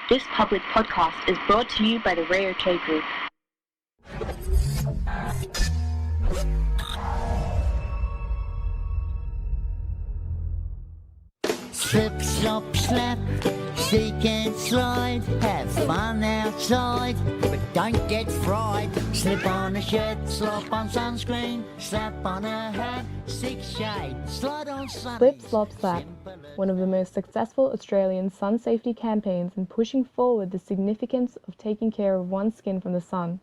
This public podcast is brought to you by the Ray OK Group. Slip, slop, slap, seek and slide. Have fun outside, but don't get fried. Slip on a shirt, slop on sunscreen, slap on a hat, seek shade, slide on sun. Slip, Slop, Slap, one of the most successful Australian sun safety campaigns in pushing forward the significance of taking care of one's skin from the sun.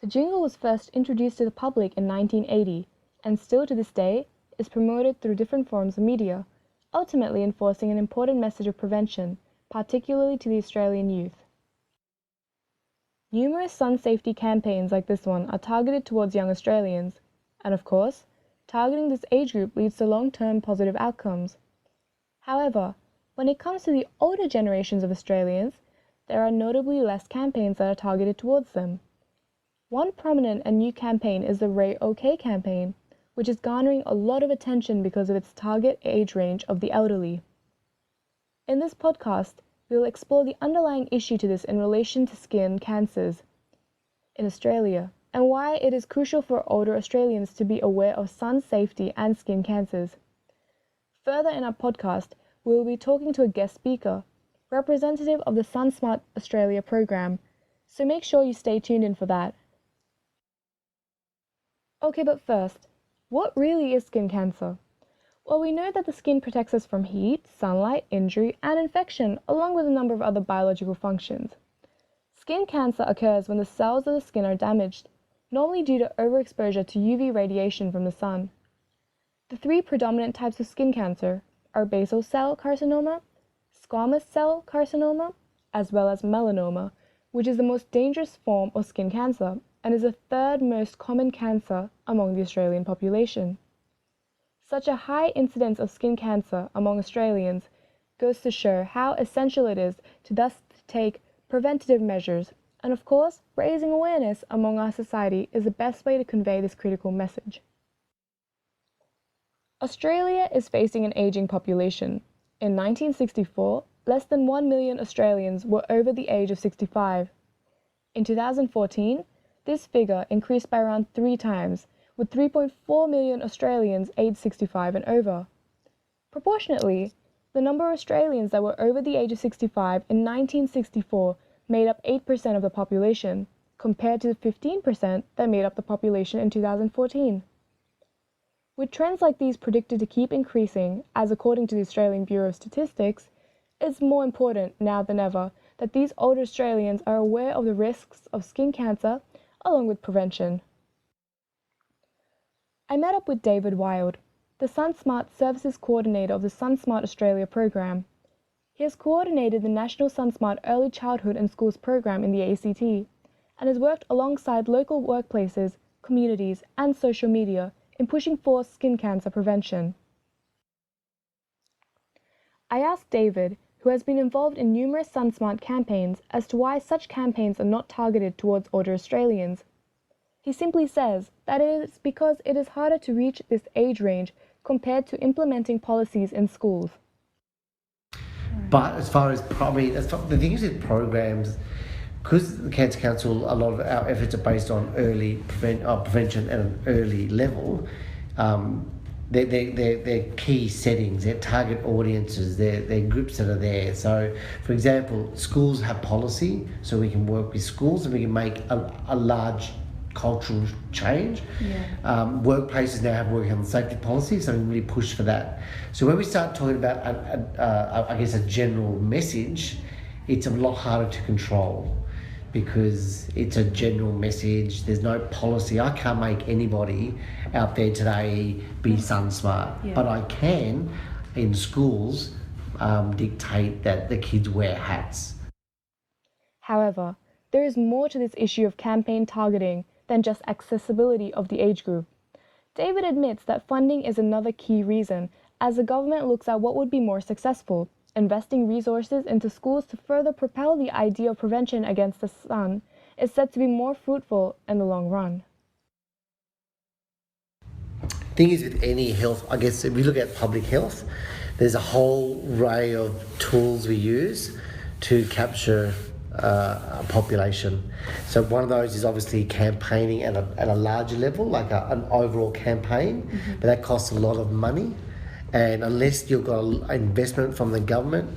The jingle was first introduced to the public in 1980 and still to this day is promoted through different forms of media, ultimately enforcing an important message of prevention, particularly to the Australian youth. Numerous sun safety campaigns like this one are targeted towards young Australians, and of course, targeting this age group leads to long-term positive outcomes. However, when it comes to the older generations of Australians, there are notably less campaigns that are targeted towards them. One prominent and new campaign is the Ray OK campaign, which is garnering a lot of attention because of its target age range of the elderly. In this podcast, we will explore the underlying issue to this in relation to skin cancers in Australia and why it is crucial for older Australians to be aware of sun safety and skin cancers. Further in our podcast, we will be talking to a guest speaker, representative of the SunSmart Australia program, so make sure you stay tuned in for that. Okay, but first, what really is skin cancer? Well, we know that the skin protects us from heat, sunlight, injury, and infection, along with a number of other biological functions. Skin cancer occurs when the cells of the skin are damaged, normally due to overexposure to UV radiation from the sun. The three predominant types of skin cancer are basal cell carcinoma, squamous cell carcinoma, as well as melanoma, which is the most dangerous form of skin cancer and is the third most common cancer among the Australian population. Such a high incidence of skin cancer among Australians goes to show how essential it is to thus take preventative measures, and of course, raising awareness among our society is the best way to convey this critical message. Australia is facing an ageing population. In 1964, less than 1 million Australians were over the age of 65. In 2014, this figure increased by around 3 times, with 3.4 million Australians aged 65 and over. Proportionately, the number of Australians that were over the age of 65 in 1964 made up 8% of the population, compared to the 15% that made up the population in 2014. With trends like these predicted to keep increasing, as according to the Australian Bureau of Statistics, it's more important now than ever that these older Australians are aware of the risks of skin cancer along with prevention. I met up with David Wild, the SunSmart Services Coordinator of the SunSmart Australia program. He has coordinated the National SunSmart Early Childhood and Schools program in the ACT and has worked alongside local workplaces, communities and social media in pushing for skin cancer prevention. I asked David, who has been involved in numerous SunSmart campaigns, as to why such campaigns are not targeted towards older Australians. He simply says that it is because it is harder to reach this age range compared to implementing policies in schools. But as far as the thing is with programs, because the Cancer Council, a lot of our efforts are based on early prevention at an early level. They're key settings, they're target audiences, they're groups that are there. So, for example, schools have policy, so we can work with schools and we can make a large cultural change. Workplaces now have work health and safety policy, so we really push for that. So when we start talking about a general message, it's a lot harder to control because it's a general message. There's no policy. I can't make anybody out there today be sun smart, but I can in schools dictate that the kids wear hats. However, there is more to this issue of campaign targeting than just accessibility of the age group. David admits that funding is another key reason, as the government looks at what would be more successful. Investing resources into schools to further propel the idea of prevention against the sun is said to be more fruitful in the long run. Thing is, with any health, I guess if we look at public health, there's a whole array of tools we use to capture a population. So one of those is obviously campaigning at a larger level, like an overall campaign, but that costs a lot of money. And unless you've got an investment from the government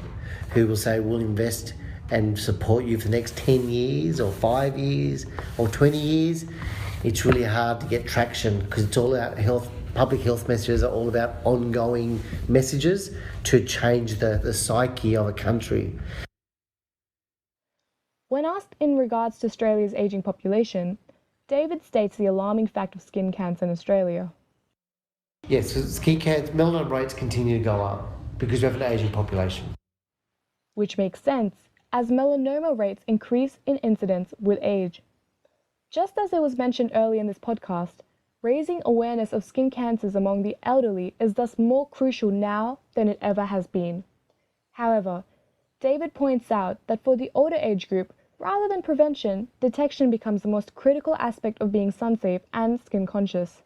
who will say we'll invest and support you for the next 10 years or 5 years or 20 years, it's really hard to get traction, because it's all about health. Public health messages are all about ongoing messages to change the psyche of a country. When asked in regards to Australia's ageing population, David states the alarming fact of skin cancer in Australia. Yes, skin cancer, melanoma rates continue to go up because we have an ageing population. Which makes sense, as melanoma rates increase in incidence with age. Just as it was mentioned earlier in this podcast, raising awareness of skin cancers among the elderly is thus more crucial now than it ever has been. However, David points out that for the older age group, rather than prevention, detection becomes the most critical aspect of being sun-safe and skin-conscious.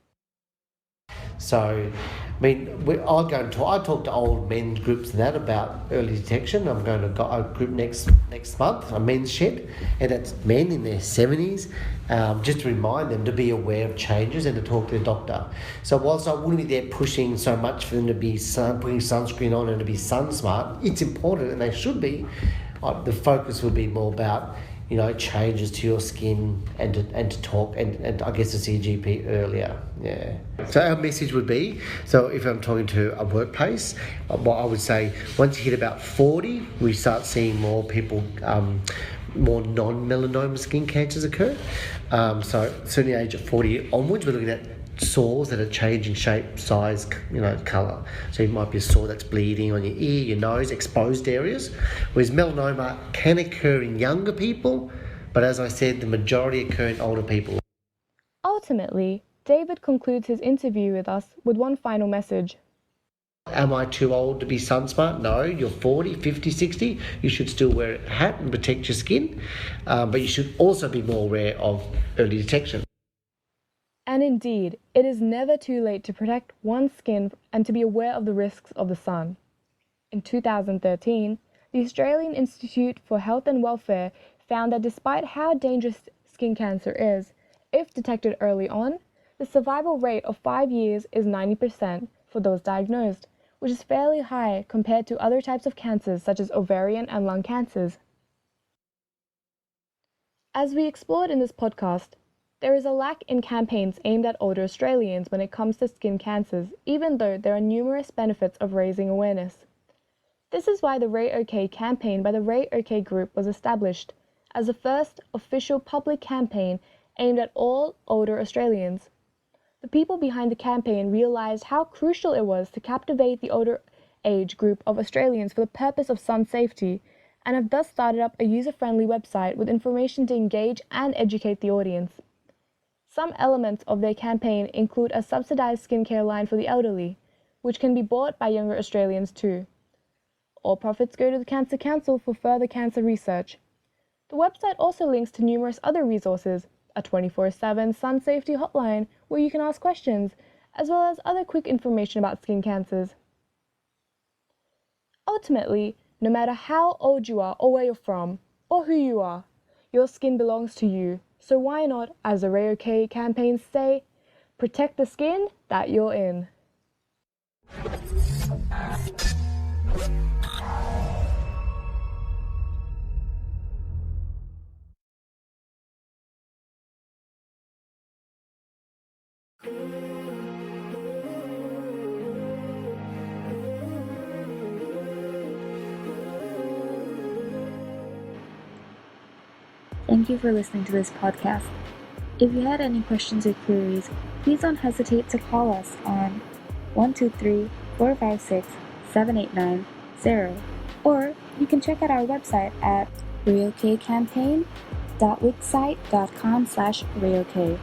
So, I mean, I talk to old men's groups and that about early detection. I'm going to a group next month, a men's shed, and it's men in their 70s, just to remind them to be aware of changes and to talk to their doctor. So whilst I wouldn't be there pushing so much for them to be putting sunscreen on and to be sun smart, it's important, and they should be. The focus would be more about, changes to your skin and to talk and I guess to see a GP earlier. Yeah. So our message would be, so if I'm talking to a workplace, what I would say, once you hit about 40, we start seeing more people, more non-melanoma skin cancers occur. So certainly age of 40 onwards, we're looking at sores that are changing shape, size, colour. So it might be a sore that's bleeding on your ear, your nose, exposed areas. Whereas melanoma can occur in younger people, but as I said, the majority occur in older people. Ultimately, David concludes his interview with us with one final message. Am I too old to be sun smart? No, you're 40, 50, 60. You should still wear a hat and protect your skin, but you should also be more aware of early detection. And indeed, it is never too late to protect one's skin and to be aware of the risks of the sun. In 2013, the Australian Institute for Health and Welfare found that despite how dangerous skin cancer is, if detected early on, the survival rate of 5 years is 90% for those diagnosed, which is fairly high compared to other types of cancers such as ovarian and lung cancers. As we explored in this podcast, there is a lack in campaigns aimed at older Australians when it comes to skin cancers, even though there are numerous benefits of raising awareness. This is why the Ray OK campaign by the Ray OK Group was established as the first official public campaign aimed at all older Australians. The people behind the campaign realised how crucial it was to captivate the older age group of Australians for the purpose of sun safety, and have thus started up a user-friendly website with information to engage and educate the audience. Some elements of their campaign include a subsidised skincare line for the elderly, which can be bought by younger Australians too. All profits go to the Cancer Council for further cancer research. The website also links to numerous other resources, a 24/7 sun safety hotline where you can ask questions, as well as other quick information about skin cancers. Ultimately, no matter how old you are or where you're from, or who you are, your skin belongs to you. So why not, as the Ray OK campaigns say, protect the skin that you're in. Thank you for listening to this podcast. If you had any questions or queries, please don't hesitate to call us on 123-456-7890, or you can check out our website at rayokcampaign.wixsite.com/rayok.